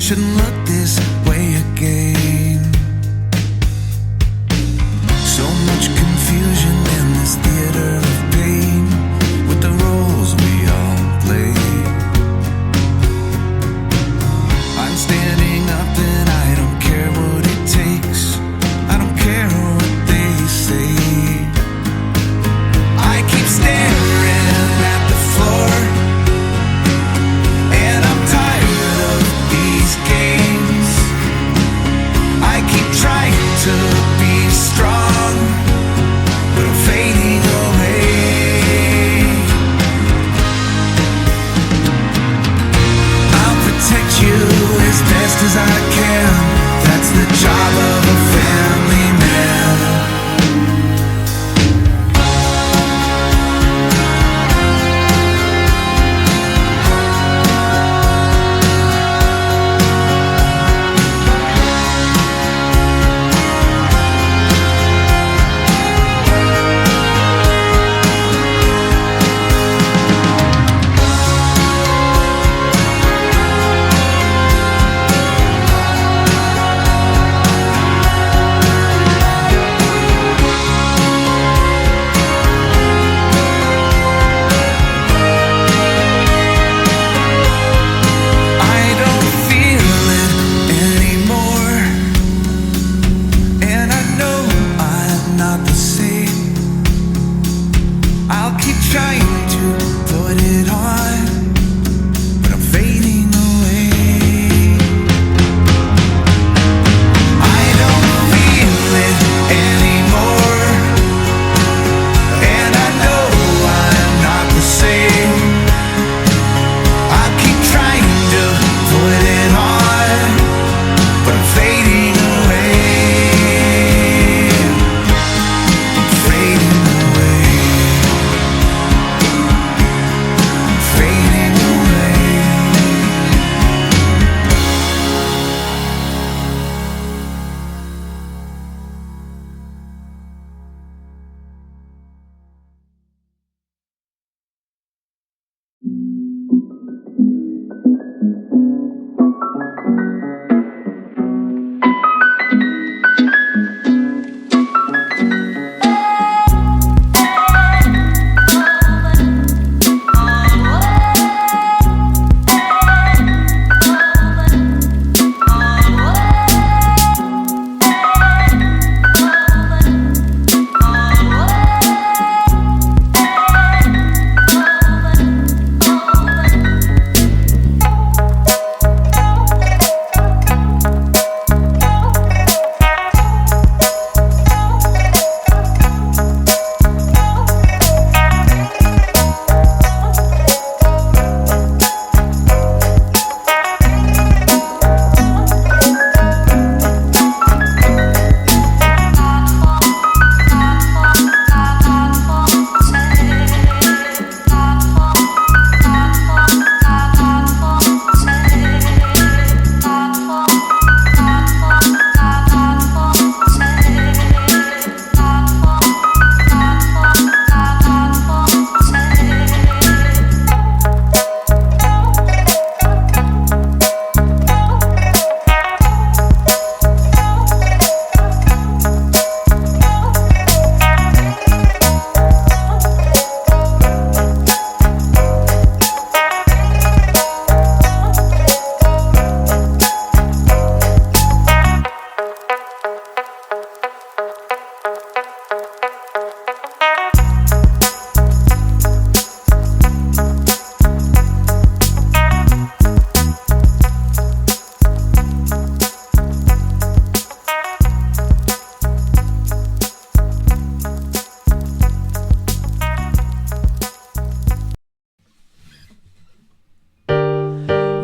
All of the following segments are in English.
shouldn't look this way again. So much confusion in this theater of pain, with the roles we all play. I'm standing up and I don't care what it takes. I don't care what they say. I keep staring at the floor, and I'm tired of these games. I keep trying to be strong, but I'm fading away. I'll protect you as best as I can. That's the job of a family man.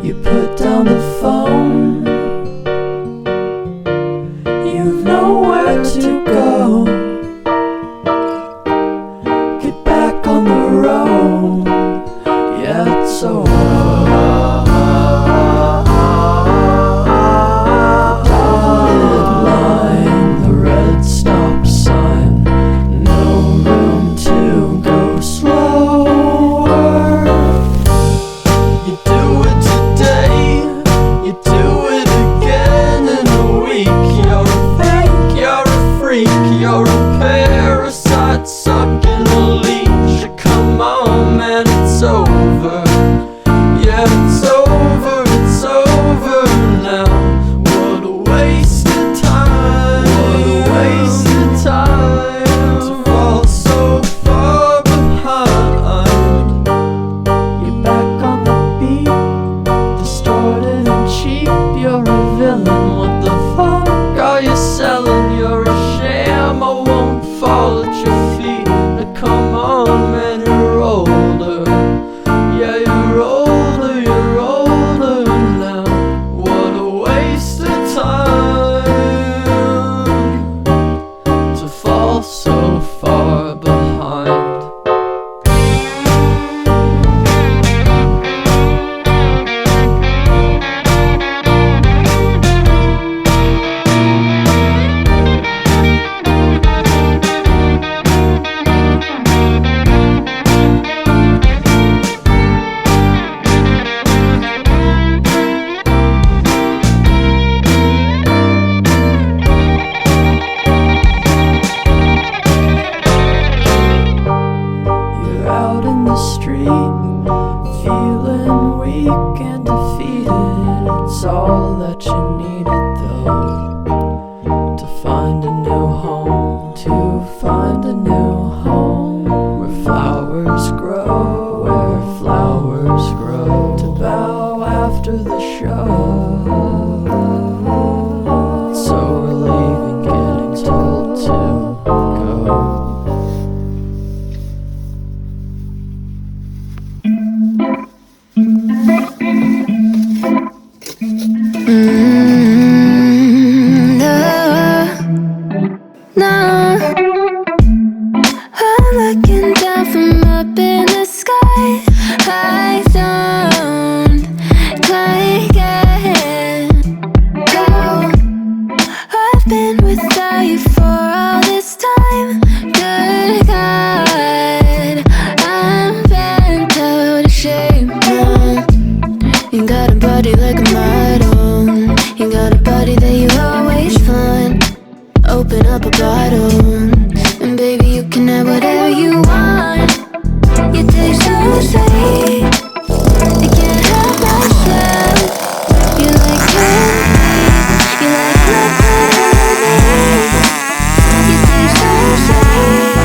You put down the phone, you've nowhere to go. Get back on the road, yeah, it's over. Dotted line, the red stop sign, no room to go slower. You do it today, you do it's all that you needed though, to find a new home, to find a new home, where flowers grow, where flowers grow, to bow after the show. It's so relieving getting told to go. No, I'm looking down from up in the sky. I don't like it. Oh, I've been without you for all this time. Good God, I'm bent out of shape now. You got a body like a model. You got a body that you always find. Open up a bottle, and baby you can have whatever you want. You taste so sweet, you can't help myself. You like candy, you like liquid honey. You taste so sweet,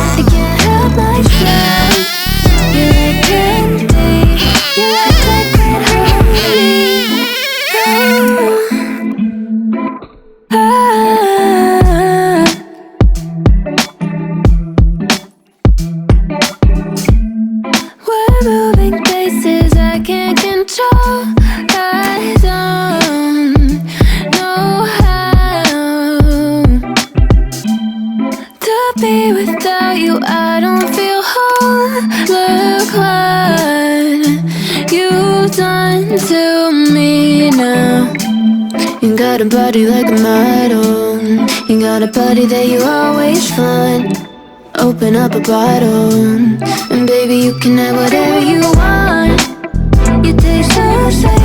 I can't help myself. You like candy, you like liquid honey. We're moving places I can't control. I don't know how to be without you. I don't feel whole. Look what you've done to me now. You got a body like a model. You got a body that you always find. Open up a bottle, and baby you can have whatever you want. You taste so sweet.